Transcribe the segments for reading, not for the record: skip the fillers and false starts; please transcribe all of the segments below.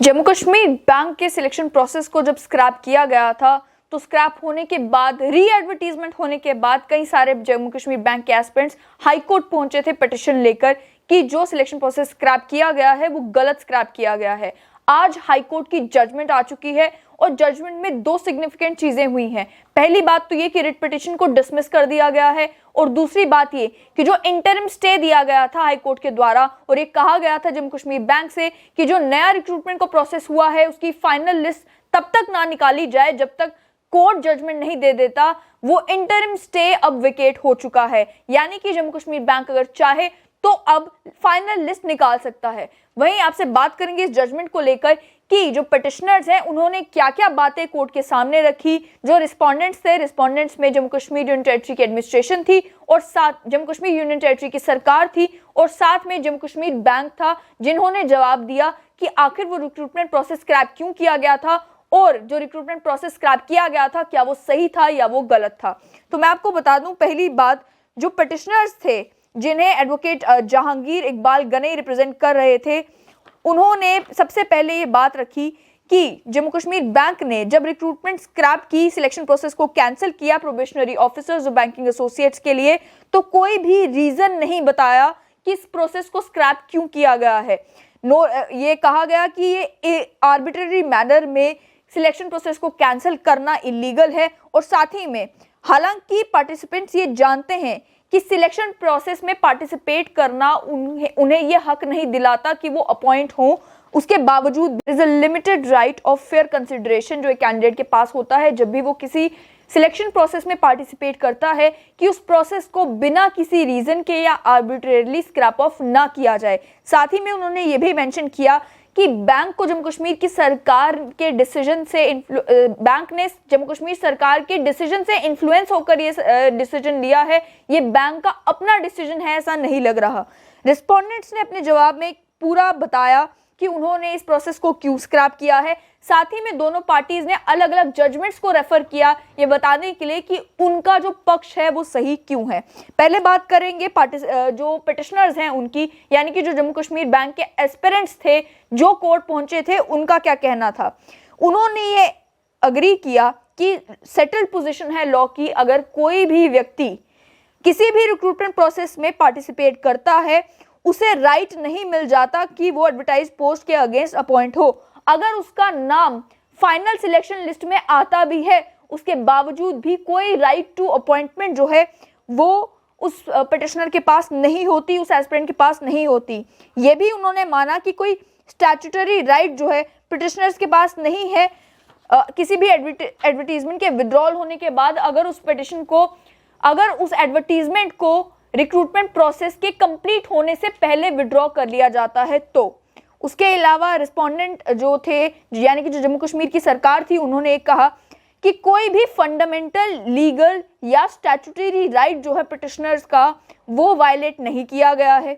Jammu Kashmir bank के selection process को जब स्क्रैप किया गया था तो स्क्रैप होने के बाद री एडवर्टीजमेंट होने के बाद कई सारे जम्मू कश्मीर बैंक के एस्पिरेंट्स हाई कोर्ट पहुंचे थे पिटिशन लेकर कि जो सिलेक्शन प्रोसेस स्क्रैप किया गया है वो गलत स्क्रैप किया गया है। आज हाई कोर्ट की जजमेंट आ चुकी है और जजमेंट में दो सिग्निफिकेंट चीजें हुई हैं। पहली बात तो ये कि रिट पिटिशन को डिसमिस कर दिया गया है और दूसरी बात ये कि जो इंटरिम स्टे दिया गया था हाई कोर्ट के द्वारा और ये कहा गया था जम्मू कश्मीर बैंक से कि जो नया रिक्रूटमेंट का प्रोसेस हुआ है उसकी फाइनल लिस्ट तब तक ना निकाली जाए जब तक कोर्ट जजमेंट नहीं दे देता, वो इंटरिम स्टे अब वेकेट हो चुका है। यानी कि जम्मू कश्मीर बैंक अगर चाहे तो अब फाइनल लिस्ट निकाल सकता है। वहीं आपसे बात करेंगे इस जजमेंट को लेकर कि जो पिटिशनर्स हैं उन्होंने क्या क्या बातें कोर्ट के सामने रखी। जो रिस्पोंडेंट्स थे, रिस्पोंडेंट्स में जम्मू कश्मीर यूनियन टेरिटरी की एडमिनिस्ट्रेशन थी और साथ जम्मू कश्मीर यूनियन टेरिटरी की सरकार थी और साथ में जम्मू कश्मीर बैंक था, जिन्होंने जवाब दिया कि आखिर वो रिक्रूटमेंट प्रोसेस स्क्रैप क्यों किया गया था और जो रिक्रूटमेंट प्रोसेस स्क्रैप किया गया था क्या वो सही था या वो गलत था। तो मैं आपको बता दूं, पहली बात, जो पिटिशनर्स थे जिन्हें एडवोकेट जहांगीर इकबाल गनई रिप्रेजेंट कर रहे थे, उन्होंने सबसे पहले ये बात रखी कि जम्मू कश्मीर बैंक ने जब रिक्रूटमेंट स्क्रैप की, सिलेक्शन प्रोसेस को कैंसिल किया प्रोबेशनरी ऑफिसर्स और बैंकिंग एसोसिएट्स के लिए, तो कोई भी रीजन नहीं बताया कि इस प्रोसेस को स्क्रैप क्यों किया गया है। ये कहा गया कि ये आर्बिट्रेरी मैनर में सिलेक्शन प्रोसेस को कैंसिल करना इलीगल है और साथ ही में हालांकि पार्टिसिपेंट्स ये जानते हैं कि सिलेक्शन प्रोसेस में पार्टिसिपेट करना उन्हें ये हक नहीं दिलाता कि वो अपॉइंट हों, उसके बावजूद there is a limited right of fair consideration जो एक कैंडिडेट के पास होता है जब भी वो किसी सिलेक्शन प्रोसेस में पार्टिसिपेट करता है कि उस प्रोसेस को बिना किसी रीजन के या आर्बिट्रेरली स्क्रैप ऑफ ना किया जाए। साथ ही में उन्होंने ये भी मेंशन किया कि बैंक को जम्मू कश्मीर की सरकार के डिसीजन से बैंक ने जम्मू कश्मीर सरकार के डिसीजन से इन्फ्लुएंस होकर ये डिसीजन लिया है, ये बैंक का अपना डिसीजन है ऐसा नहीं लग रहा। रिस्पोंडेंट्स ने अपने जवाब में पूरा बताया कि उन्होंने इस प्रोसेस को क्यों स्क्रैप किया है। साथ ही में दोनों पार्टीज ने अलग अलग जजमेंट्स को रेफर किया ये बताने के लिए कि उनका जो पक्ष है वो सही क्यों है। पहले बात करेंगे जो पिटिशनर्स हैं उनकी, यानी कि जो जम्मू कश्मीर बैंक के एस्पिरेंट्स थे जो कोर्ट पहुंचे थे, उनका क्या कहना था। उन्होंने ये अग्री किया कि सेटल्ड पोजीशन है लॉ की, अगर कोई भी व्यक्ति किसी भी रिक्रूटमेंट प्रोसेस में पार्टिसिपेट करता है उसे राइट नहीं मिल जाता कि वो एडवर्टाइज पोस्ट के अगेंस्ट अपॉइंट हो। अगर उसका नाम फाइनल सिलेक्शन लिस्ट में आता भी है उसके बावजूद भी कोई राइट टू अपॉइंटमेंट जो है वो उस पिटिशनर के पास नहीं होती, उस एस्पिरेंट के पास नहीं होती। ये भी उन्होंने माना कि कोई स्टैट्यूटरी राइट जो है पिटिशनर्स के पास नहीं है। किसी भी एडवर्टीजमेंट के विड्रॉल होने के बाद अगर उस एडवर्टीजमेंट को रिक्रूटमेंट प्रोसेस के कंप्लीट होने से पहले विड्रॉ कर लिया जाता है तो। उसके अलावा रिस्पोंडेंट जो थे, यानी कि जो जम्मू कश्मीर की सरकार थी, उन्होंने कहा कि कोई भी फंडामेंटल लीगल या स्टैट्यूटरी राइट जो है पिटिशनर्स का वो वायलेट नहीं किया गया है।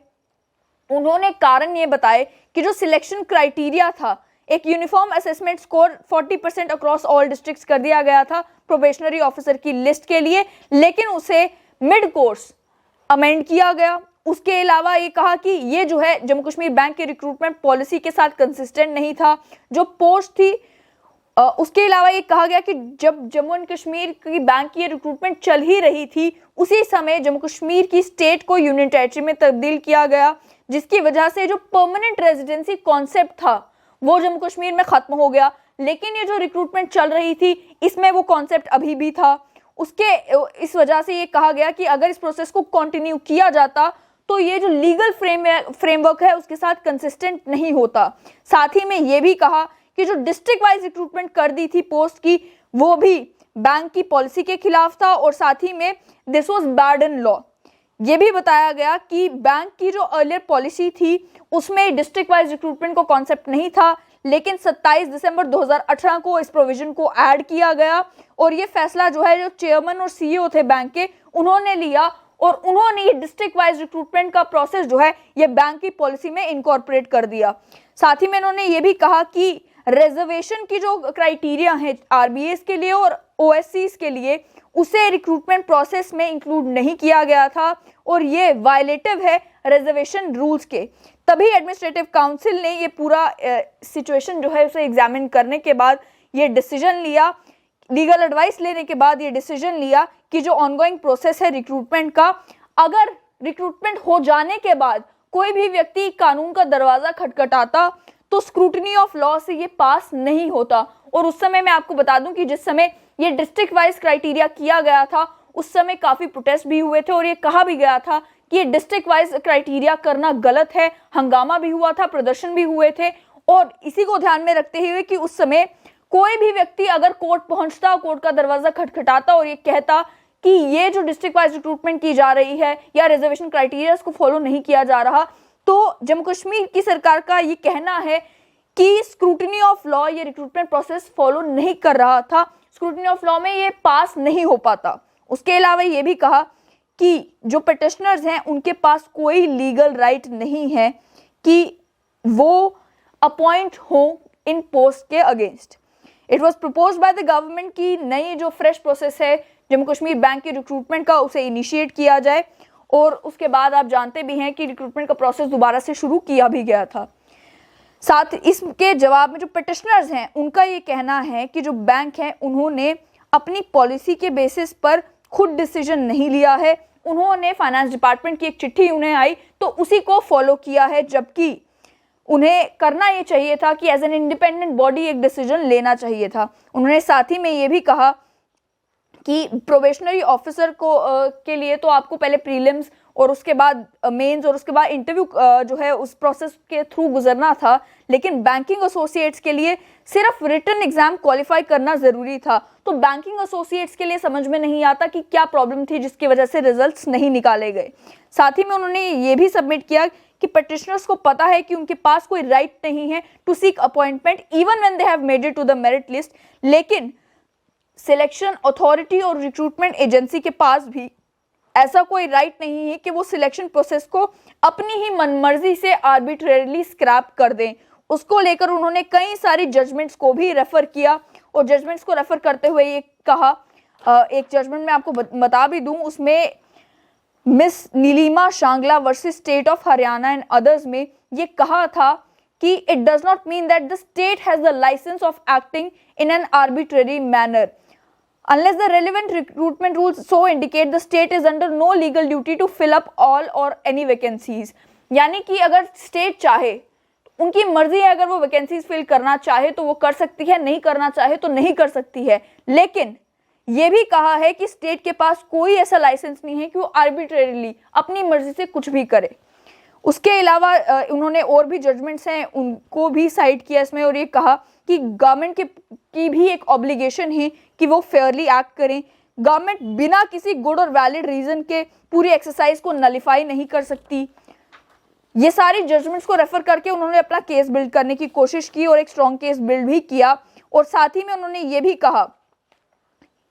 उन्होंने कारण ये बताए कि जो सिलेक्शन क्राइटेरिया था, एक uniform assessment score 40% across all districts कर दिया गया था प्रोबेशनरी ऑफिसर की लिस्ट के लिए, लेकिन उसे मिड कोर्स अमेंड किया गया। उसके अलावा ये कहा कि ये जो है जम्मू कश्मीर बैंक के रिक्रूटमेंट पॉलिसी के साथ कंसिस्टेंट नहीं था जो पोस्ट थी। उसके अलावा ये कहा गया कि जब जम्मू एंड कश्मीर की बैंक की रिक्रूटमेंट चल ही रही थी उसी समय जम्मू कश्मीर की स्टेट को यूनियन टेरिटरी में तब्दील किया गया, जिसकी वजह से जो परमानेंट रेजिडेंसी कॉन्सेप्ट था वो जम्मू कश्मीर में खत्म हो गया। लेकिन ये जो रिक्रूटमेंट चल रही थी इसमें वो कॉन्सेप्ट अभी भी था। इस वजह से ये कहा गया कि अगर इस प्रोसेस को कंटिन्यू किया जाता तो ये जो लीगल फ्रेमवर्क है उसके साथ कंसिस्टेंट नहीं होता। साथ ही में ये भी कहा कि जो डिस्ट्रिक्ट वाइज रिक्रूटमेंट कर दी थी पोस्ट की वो भी बैंक की पॉलिसी के खिलाफ था और साथ ही में this was bad in law. ये भी बताया गया कि बैंक की जो अर्लियर पॉलिसी थी उसमें डिस्ट्रिक्ट वाइज रिक्रूटमेंट को कॉन्सेप्ट नहीं था, लेकिन 27 दिसंबर 2018 को इस प्रोविजन को ऐड किया गया और ये फैसला जो है जो चेयरमैन और सीईओ थे बैंक के उन्होंने लिया और उन्होंने ये डिस्ट्रिक्ट वाइज रिक्रूटमेंट का प्रोसेस जो है ये बैंक की पॉलिसी में इनकॉर्पोरेट कर दिया। साथ ही में उन्होंने ये भी कहा कि रिजर्वेशन की जो क्राइटेरिया है आरबीएस के लिए और ओएससीज के लिए उसे रिक्रूटमेंट प्रोसेस में इंक्लूड नहीं किया गया था और ये वायलेटिव है रिजर्वेशन रूल्स के। तभी एडमिनिस्ट्रेटिव काउंसिल ने ये पूरा सिचुएशन जो है उसे एग्जामिन करने के बाद ये डिसीजन लिया, लीगल एडवाइस लेने के बाद ये डिसीजन लिया कि जो ऑनगोइंग प्रोसेस है रिक्रूटमेंट का, अगर रिक्रूटमेंट हो जाने के बाद कोई भी व्यक्ति कानून का दरवाजा खटखटाता तो स्क्रूटनी ऑफ लॉ से ये पास नहीं होता। और उस समय मैं आपको बता दूं कि जिस समय ये डिस्ट्रिक्ट वाइज क्राइटेरिया किया गया था उस समय काफी प्रोटेस्ट भी हुए थे और ये कहा भी गया था कि ये डिस्ट्रिक्ट वाइज क्राइटेरिया करना गलत है, हंगामा भी हुआ था, प्रदर्शन भी हुए थे। और इसी को ध्यान में रखते हुए कि उस समय कोई भी व्यक्ति अगर कोर्ट पहुंचता, कोर्ट का दरवाजा खटखटाता और ये कहता कि ये जो डिस्ट्रिक्ट वाइज रिक्रूटमेंट की जा रही है या रिजर्वेशन क्राइटेरिया को फॉलो नहीं किया जा रहा, तो जम्मू कश्मीर की सरकार का ये कहना है कि स्क्रूटनी ऑफ लॉ ये रिक्रूटमेंट प्रोसेस फॉलो नहीं कर रहा था, स्क्रूटनी ऑफ लॉ में ये पास नहीं हो पाता। उसके अलावा ये भी कहा कि जो पिटिशनर्स हैं उनके पास कोई लीगल राइट नहीं है कि वो अपॉइंट हो इन पोस्ट के against. It was propose by the government की नई जो फ्रेश प्रोसेस है जम्मू कश्मीर बैंक के रिक्रूटमेंट का उसे इनिशिएट किया जाए और उसके बाद आप जानते भी हैं कि रिक्रूटमेंट का प्रोसेस दोबारा से शुरू किया भी गया था। साथ इसके जवाब में जो पिटिशनर्स हैं उनका ये कहना है कि जो बैंक है उन्होंने अपनी पॉलिसी के बेसिस पर खुद डिसीजन नहीं लिया है, उन्होंने फाइनेंस डिपार्टमेंट की एक चिट्ठी उन्हें आई तो उसी को फॉलो किया है, जबकि उन्हें करना ये चाहिए था कि एज एन इंडिपेंडेंट बॉडी एक डिसीजन लेना चाहिए था। उन्होंने साथ ही में ये भी कहा कि प्रोबेशनरी ऑफिसर को के लिए तो आपको पहले प्रीलिम्स और उसके बाद मेंस और उसके बाद इंटरव्यू जो है उस प्रोसेस के थ्रू गुजरना था, लेकिन बैंकिंग एसोसिएट्स के लिए सिर्फ रिटन एग्जाम क्वालिफाई करना ज़रूरी था। तो बैंकिंग एसोसिएट्स के लिए समझ में नहीं आता कि क्या प्रॉब्लम थी जिसकी वजह से रिजल्ट्स नहीं निकाले गए। साथ ही में उन्होंने ये भी सबमिट किया कि पिटिशनर्स को पता है कि उनके पास कोई राइट नहीं है to seek appointment even when they have made it to the merit list, लेकिन सिलेक्शन अथॉरिटी और रिक्रूटमेंट एजेंसी के पास भी ऐसा कोई राइट नहीं है कि वो सिलेक्शन प्रोसेस को अपनी ही मनमर्जी से आर्बिट्रेरली स्क्रैप कर दें। उसको लेकर उन्होंने कई सारी जजमेंट्स को भी रेफर किया और जजमेंट्स को रेफर करते हुए ये कहा, एक जजमेंट मैं आपको बता भी दूं, उसमें miss Neelima Shangla versus state of Haryana and others में ये कहा था कि it does not mean that the state has the license of acting in an arbitrary manner unless the relevant recruitment rules so indicate the state is under no legal duty to fill up all or any vacancies। यानी कि अगर state चाहे, उनकी मर्जी है, अगर वो vacancies fill करना चाहे तो वो कर सकती है, नहीं करना चाहे तो नहीं कर सकती है। लेकिन ये भी कहा है कि स्टेट के पास कोई ऐसा लाइसेंस नहीं है कि वो आर्बिट्रेरीली अपनी मर्जी से कुछ भी करे। उसके अलावा उन्होंने और भी जजमेंट्स हैं उनको भी साइड किया इसमें और ये कहा कि गवर्नमेंट की भी एक ऑब्लिगेशन है कि वो फेयरली एक्ट करें। गवर्नमेंट बिना किसी गुड और वैलिड रीजन के पूरी एक्सरसाइज को नलिफाई नहीं कर सकती। ये सारी जजमेंट्स को रेफर करके उन्होंने अपना केस बिल्ड करने की कोशिश की और एक स्ट्रॉन्ग केस बिल्ड भी किया। और साथ ही में उन्होंने ये भी कहा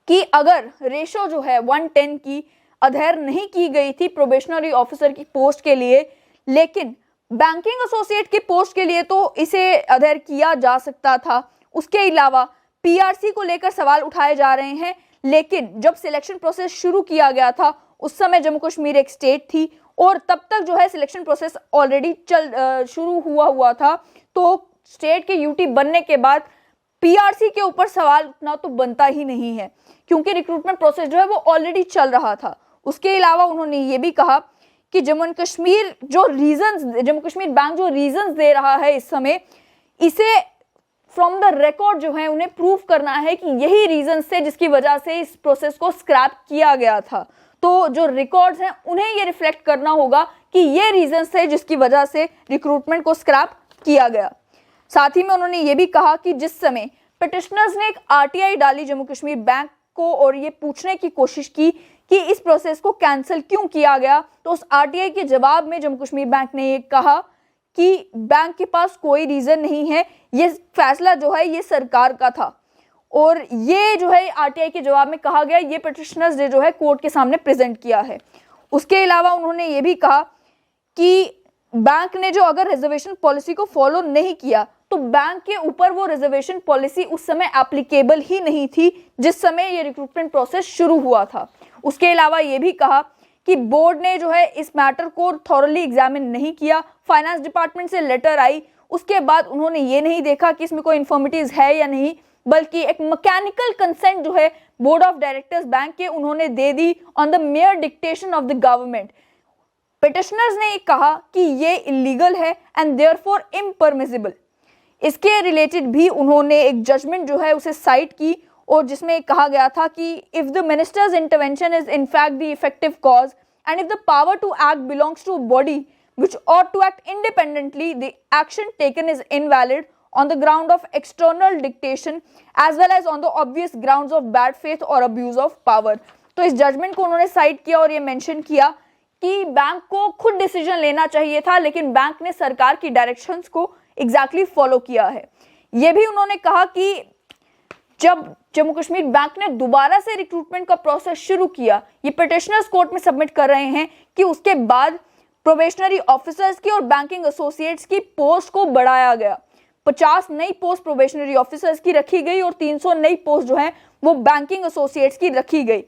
कि अगर रेशो जो है 110 की अधेर नहीं की गई थी प्रोबेशनरी ऑफिसर की पोस्ट के लिए, लेकिन बैंकिंग एसोसिएट की पोस्ट के लिए तो इसे अधेर किया जा सकता था। उसके अलावा पीआरसी को लेकर सवाल उठाए जा रहे हैं, लेकिन जब सिलेक्शन प्रोसेस शुरू किया गया था उस समय जम्मू कश्मीर एक स्टेट थी और तब तक जो है सिलेक्शन प्रोसेस ऑलरेडी शुरू हुआ था। तो स्टेट के यूटी बनने के बाद पीआरसी के ऊपर सवाल उठना तो बनता ही नहीं है, क्योंकि रिक्रूटमेंट प्रोसेस जो है वो ऑलरेडी चल रहा था। उसके अलावा उन्होंने ये भी कहा कि जम्मू कश्मीर बैंक जो रीजंस दे रहा है इस समय, इसे फ्रॉम द रिकॉर्ड जो है उन्हें प्रूव करना है कि यही रीजंस थे जिसकी वजह से इस प्रोसेस को स्क्रैप किया गया था। तो जो रिकॉर्ड्स हैं उन्हें ये रिफ्लेक्ट करना होगा कि ये रीजंस थे जिसकी वजह से रिक्रूटमेंट को स्क्रैप किया गया। साथ ही में उन्होंने ये भी कहा कि जिस समय पिटिशनर्स ने एक आरटीआई डाली जम्मू कश्मीर बैंक को और ये पूछने की कोशिश की कि इस प्रोसेस को कैंसिल क्यों किया गया, तो उस आरटीआई के जवाब में जम्मू कश्मीर बैंक ने ये कहा कि बैंक के पास कोई रीजन नहीं है, ये फैसला जो है ये सरकार का था। और ये जो है आरटीआई के जवाब में कहा गया, ये पिटिशनर्स ने जो है कोर्ट के सामने प्रेजेंट किया है। उसके अलावा उन्होंने ये भी कहा कि बैंक ने जो अगर रिजर्वेशन पॉलिसी को फॉलो नहीं किया तो बैंक के ऊपर वो रिजर्वेशन पॉलिसी उस समय एप्लीकेबल ही नहीं थी जिस समय ये रिक्रूटमेंट प्रोसेस शुरू हुआ था। उसके अलावा ये भी कहा कि बोर्ड ने जो है इस मैटर को थॉरली एग्जामिन नहीं किया। फाइनेंस डिपार्टमेंट से लेटर आई, उसके बाद उन्होंने ये नहीं देखा कि इसमें कोई इन्फॉर्मिटीज है या नहीं, बल्कि एक मैकेनिकल कंसेंट जो है बोर्ड ऑफ डायरेक्टर्स बैंक के उन्होंने दे दी on the mere dictation of the government. Petitioners ने कहा कि ये इलीगल है एंड देयरफॉर इम्परमिसिबल। इसके रिलेटेड भी उन्होंने एक जजमेंट जो है उसे साइट की और जिसमें कहा गया था कि if the minister's intervention is in fact the effective cause and if the power to act belongs to body which ought to act independently, the action taken is invalid on the ground of external dictation as well as on the obvious grounds of bad faith or abuse of power। तो इस judgement को उन्होंने site किया और ये mention किया कि bank को खुद डिसीजन लेना चाहिए था, लेकिन बैंक ने सरकार की डायरेक्शंस को एग्जैक्टली फॉलो किया है। ये भी उन्होंने कहा कि जब जम्मू कश्मीर बैंक ने दोबारा से रिक्रूटमेंट का प्रोसेस शुरू किया, ये पिटिशनर्स कोर्ट में सबमिट कर रहे हैं कि उसके बाद प्रोबेशनरी ऑफिसर्स की और बैंकिंग एसोसिएट्स की पोस्ट को बढ़ाया गया। 50 नई पोस्ट प्रोबेशनरी ऑफिसर्स की रखी गई और 300 नई पोस्ट जो है वो बैंकिंग एसोसिएट्स की रखी गई।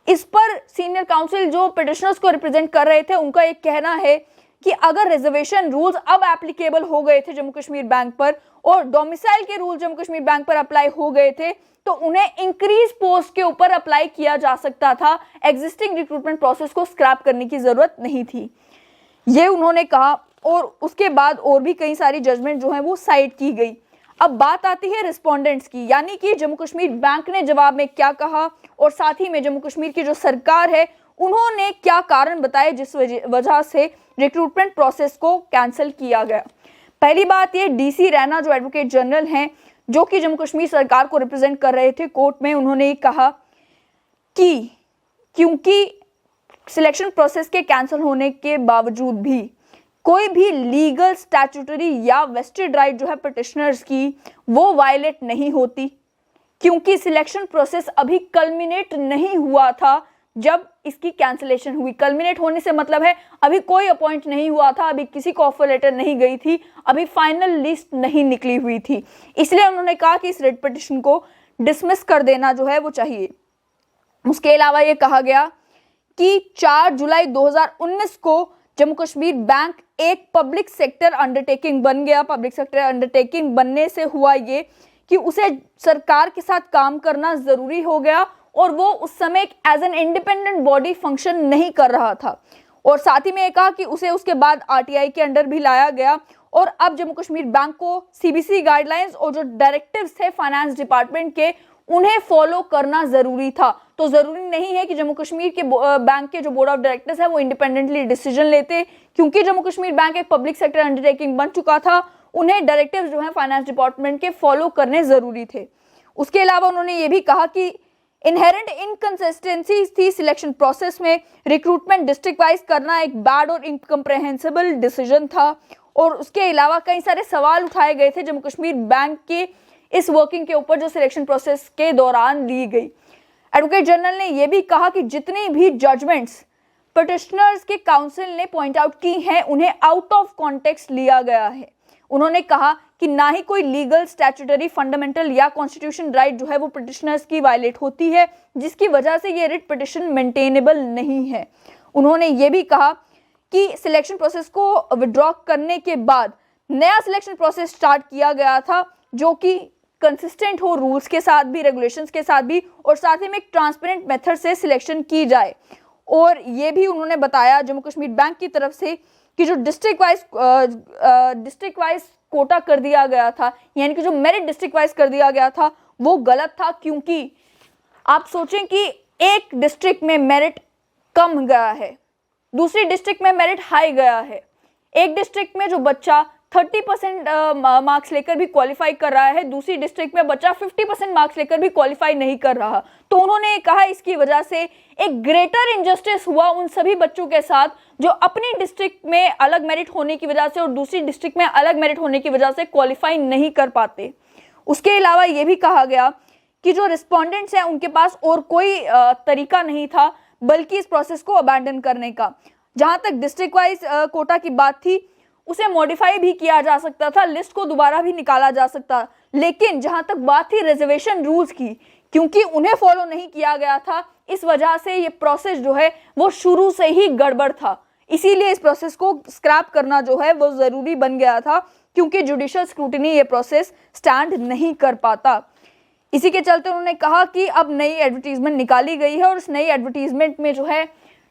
इस पर सीनियर काउंसिल जो पिटिशनर्स को रिप्रेजेंट कर रहे थे, उनका एक कहना है कि अगर रिजर्वेशन रूल्स अब एप्लीकेबल हो गए थे जम्मू कश्मीर बैंक पर और डोमिसाइल के रूल जम्मू कश्मीर बैंक पर अप्लाई हो गए थे, तो उन्हें इंक्रीज पोस्ट के ऊपर अप्लाई किया जा सकता था। एग्जिस्टिंग रिक्रूटमेंट प्रोसेस को स्क्रैप करने की जरूरत नहीं थी, ये उन्होंने कहा। और उसके बाद और भी कई सारी जजमेंट जो है वो साइड की गई। अब बात आती है रिस्पोंडेंट्स की, यानी कि जम्मू कश्मीर बैंक ने जवाब में क्या कहा और साथ ही में जम्मू कश्मीर की जो सरकार है उन्होंने क्या कारण बताए जिस वजह से रिक्रूटमेंट प्रोसेस को कैंसिल किया गया। पहली बात ये, डीसी रैना जो एडवोकेट जनरल हैं, जो कि जम्मू कश्मीर सरकार को रिप्रेजेंट कर रहे थे कोर्ट में, उन्होंने कहा कि क्योंकि सिलेक्शन प्रोसेस के कैंसिल होने के बावजूद भी कोई भी लीगल, स्टैट्यूटरी या वेस्टेड राइट जो है पिटिशनर्स की वो वायलेट नहीं होती, क्योंकि सिलेक्शन प्रोसेस अभी कल्मिनेट नहीं हुआ था जब इसकी कैंसिलेशन हुई। कल्मिनेट होने से मतलब है अभी कोई अपॉइंट नहीं हुआ था, अभी किसी को ऑफर लेटर नहीं गई थी, अभी फाइनल लिस्ट नहीं निकली हुई थी। इसलिए उन्होंने कहा कि इस रिट पिटिशन को डिसमिस कर देना जो है वो चाहिए। उसके अलावा ये कहा गया कि 4 जुलाई 2019 को जम्मू कश्मीर बैंक एक पब्लिक सेक्टर अंडरटेकिंग बन गया। पब्लिक सेक्टर अंडरटेकिंग बनने से हुआ ये कि उसे सरकार के साथ काम करना जरूरी हो गया और वो उस समय as an independent body function नहीं कर रहा था। और साथ ही में ये कहा कि उसे उसके बाद आरटीआई के अंडर भी लाया गया और अब जम्मू कश्मीर बैंक को सीबीसी गाइडलाइंस और जो डायरेक्टिव्स थे फाइनेंस डिपार्टमेंट के, उन्हें फॉलो करना जरूरी था। तो जरूरी नहीं है कि जम्मू कश्मीर के बैंक के जो बोर्ड ऑफ डायरेक्टर्स है वो इंडिपेंडेंटली डिसीजन लेते, क्योंकि जम्मू कश्मीर बैंक एक पब्लिक सेक्टर अंडरटेकिंग बन चुका था, उन्हें डायरेक्टिव जो है फाइनेंस डिपार्टमेंट के फॉलो करने जरूरी थे। उसके अलावा उन्होंने ये भी कहा कि इनहेरेंट इनकंसिस्टेंसी थी सिलेक्शन प्रोसेस में, रिक्रूटमेंट डिस्ट्रिक्ट वाइज करना एक बैड और इनकम्प्रेहेंसिबल डिसीजन था। और उसके अलावा कई सारे सवाल उठाए गए थे जम्मू कश्मीर बैंक के इस वर्किंग के ऊपर जो सिलेक्शन प्रोसेस के दौरान ली गई। एडवोकेट जनरल ने यह भी कहा कि जितनी भी जजमेंट्स पिटिशनर्स के काउंसिल ने पॉइंट आउट की हैं उन्हें आउट ऑफ कॉन्टेक्स्ट लिया गया है। उन्होंने कहा कि ना ही कोई लीगल, स्टैट्यूटरी, फंडामेंटल या कॉन्स्टिट्यूशन राइट जो है वो पिटिशनर्स की वायलेट होती है, जिसकी वजह से ये रिट पिटिशन मेंटेनेबल नहीं है। उन्होंने ये भी कहा कि सिलेक्शन प्रोसेस को विड्रॉ करने के बाद नया सिलेक्शन प्रोसेस स्टार्ट किया गया था जो कि कंसिस्टेंट हो रूल्स के साथ भी, रेगुलेशंस के साथ भी, और साथ ही में एक ट्रांसपेरेंट मेथड से सिलेक्शन की जाए। और ये भी उन्होंने बताया जम्मू कश्मीर बैंक की तरफ से कि जो डिस्ट्रिक्ट वाइज कोटा कर दिया गया था, यानी कि जो मेरिट डिस्ट्रिक्ट वाइज कर दिया गया था वो गलत था, क्योंकि आप सोचें कि एक डिस्ट्रिक्ट में मेरिट कम गया है, दूसरी डिस्ट्रिक्ट में मेरिट हाई गया है। एक डिस्ट्रिक्ट में जो बच्चा 30% मार्क्स लेकर भी क्वालिफाई कर रहा है, दूसरी डिस्ट्रिक्ट में बच्चा 50% मार्क्स लेकर भी क्वालिफाई नहीं कर रहा। तो उन्होंने कहा इसकी वजह से एक ग्रेटर इनजस्टिस हुआ उन सभी बच्चों के साथ जो अपनी डिस्ट्रिक्ट में अलग मेरिट होने की वजह से और दूसरी डिस्ट्रिक्ट में अलग मेरिट होने की वजह से क्वालिफाई नहीं कर पाते। उसके अलावा ये भी कहा गया कि जो रिस्पोंडेंट्स हैं उनके पास और कोई तरीका नहीं था बल्कि इस प्रोसेस को अबैंडन करने का। जहां तक डिस्ट्रिक्ट वाइज कोटा की बात थी, उसे मॉडिफाई भी किया जा सकता था, लिस्ट को दोबारा भी निकाला जा सकता, लेकिन जहां तक बात थी रिजर्वेशन रूल्स की क्योंकि उन्हें फॉलो नहीं किया गया था, इस वजह से ये प्रोसेस जो है वो शुरू से ही गड़बड़ था। इसीलिए इस प्रोसेस को स्क्रैप करना जो है वो ज़रूरी बन गया था, क्योंकि जुडिशियल स्क्रूटिनी ये प्रोसेस स्टैंड नहीं कर पाता। इसी के चलते उन्होंने कहा कि अब नई एडवर्टीजमेंट निकाली गई है और उस नई एडवर्टीजमेंट में जो है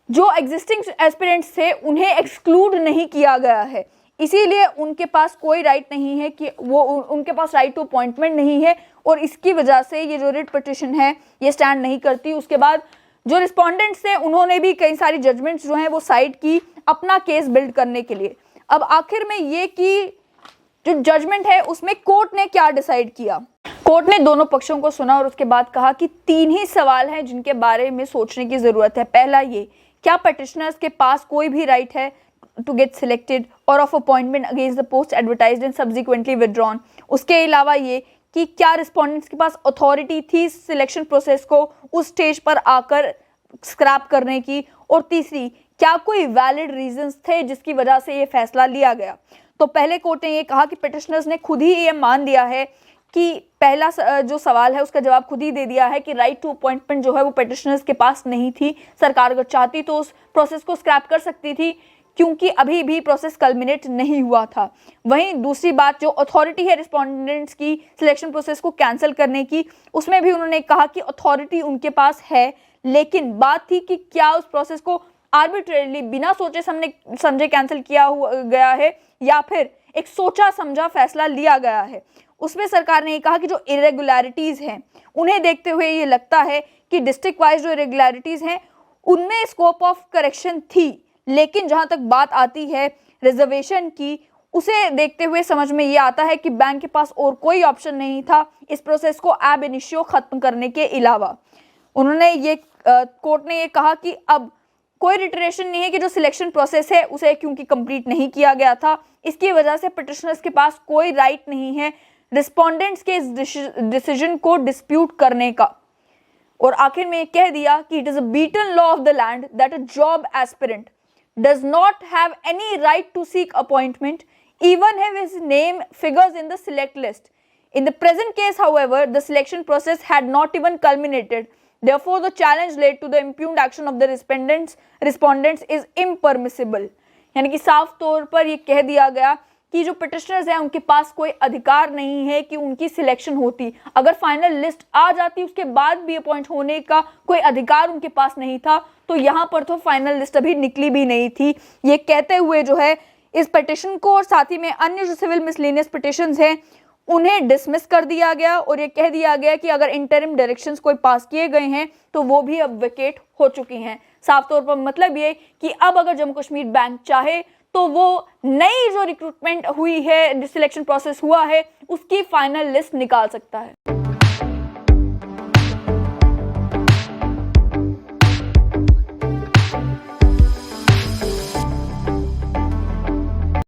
जो एग्जिस्टिंग एस्पिरेंट्स थे उन्हें एक्सक्लूड नहीं किया गया है। इसीलिए उनके पास कोई राइट नहीं है कि वो उनके पास राइट टू अपॉइंटमेंट नहीं है और इसकी वजह से ये जो रिट पिटिशन है ये स्टैंड नहीं करती। उसके बाद जो रिस्पोंडेंट्स थे उन्होंने भी कई सारी जजमेंट्स जो हैं वो साइड की अपना केस बिल्ड करने के लिए। अब आखिर में ये कि जो जजमेंट है उसमें कोर्ट ने क्या डिसाइड किया। कोर्ट ने दोनों पक्षों को सुना और उसके बाद कहा कि 3 ही सवाल हैं जिनके बारे में सोचने की ज़रूरत है। पहला ये, क्या पिटिशनर्स के पास कोई भी राइट है to get selected or of appointment against the post advertised and subsequently withdrawn। उसके अलावा ये कि क्या रिस्पोंडेंट्स के पास अथॉरिटी थी सिलेक्शन प्रोसेस को उस स्टेज पर आकर स्क्रैप करने की, और तीसरी, क्या कोई वैलिड रीजंस थे जिसकी वजह से ये फैसला लिया गया। तो पहले कोर्ट ने ये कहा कि पिटिशनर्स ने खुद ही ये मान लिया है कि पहला जो सवाल है उसका जवाब खुद ही दे दिया है कि राइट टू अपॉइंटमेंट जो है वो पिटिशनर्स के पास नहीं थी। सरकार अगर चाहती तो उस प्रोसेस को स्क्रैप कर सकती थी, क्योंकि अभी भी प्रोसेस कल्मिनेट नहीं हुआ था। वहीं दूसरी बात, जो अथॉरिटी है रिस्पोंडेंट्स की सिलेक्शन प्रोसेस को कैंसिल करने की, उसमें भी उन्होंने कहा कि अथॉरिटी उनके पास है, लेकिन बात थी कि क्या उस प्रोसेस को आर्बिट्रेरली बिना सोचे समझे कैंसिल किया गया है या फिर एक सोचा समझा फैसला लिया गया है। उसमें सरकार ने कहा कि जो इरेगुलरिटीज़ हैं उन्हें देखते हुए ये लगता है कि डिस्ट्रिक्ट वाइज जो इरेगुलरिटीज़ हैं उनमें स्कोप ऑफ करेक्शन थी, लेकिन जहां तक बात आती है रिजर्वेशन की, उसे देखते हुए समझ में ये आता है कि बैंक के पास और कोई ऑप्शन नहीं था इस प्रोसेस को एब इनिशियो ख़त्म करने के अलावा। उन्होंने ये कोर्ट ने ये कहा कि अब कोई रिटरेशन नहीं है कि जो सिलेक्शन प्रोसेस है उसे क्योंकि कंप्लीट नहीं किया गया था, इसकी वजह से पिटिशनर्स के पास कोई राइट नहीं है रिस्पोंडेंट्स के इस डिसीजन को डिस्प्यूट करने का। और आखिर में कह दिया कि it is a beaten law of the land that a job aspirant does not have any right to seek appointment even if his name figures in the select list. In the present case, however, the selection process had not even culminated. Therefore, the challenge led to the impugned action of the respondents is impermissible. यानी कि साफ तौर पर ये कह दिया गया कि जो पिटिशनर्स हैं उनके पास कोई अधिकार नहीं है कि उनकी सिलेक्शन होती। अगर फाइनल लिस्ट आ जाती उसके बाद भी अपॉइंट होने का कोई अधिकार उनके पास नहीं था, तो यहाँ पर तो फाइनल लिस्ट अभी निकली भी नहीं थी। ये कहते हुए जो है इस पिटिशन को और साथ ही में अन्य जो सिविल मिसलेनियस पिटिशंस हैं उन्हें डिसमिस कर दिया गया और ये कह दिया गया कि अगर इंटरिम डायरेक्शंस कोई पास किए गए हैं तो वो भी अब वेकेट हो चुकी हैं। साफ तौर पर मतलब ये कि अब अगर जम्मू कश्मीर बैंक चाहे तो वो नई जो रिक्रूटमेंट हुई है, सिलेक्शन प्रोसेस हुआ है, उसकी फाइनल लिस्ट निकाल सकता है।